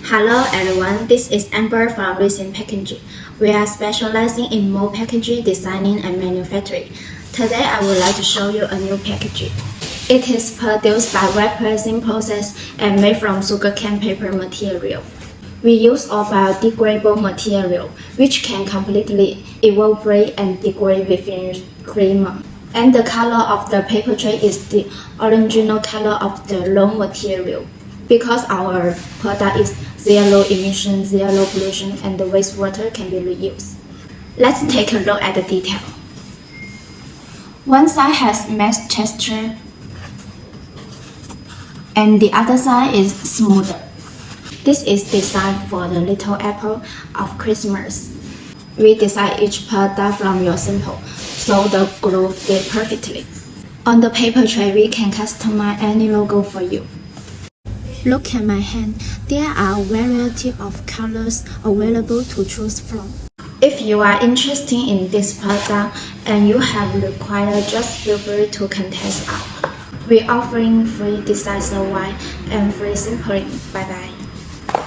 Hello everyone, this is Amber from Resin Packaging. We are specializing in mold packaging designing and manufacturing. Today I would like to show you a new packaging. It is produced by wet pressing process and made from sugarcane paper material. We use all biodegradable material, which can completely evaporate and degrade within 3 months. And the color of the paper tray is the original color of the raw material. Because our product is zero emission, zero pollution, and the wastewater can be reused. Let's take a look at the detail. One side has mesh texture, and the other side is smoother. This is designed for the little apple of Christmas. We design each product from your sample, so the glue fits perfectly. On the paper tray, we can customize any logo for you. Look at my hand. There are a variety of colors available to choose from. If you are interested in this product and you have required, just feel free to contact us. We are offering free design survey and free sampling. Bye bye.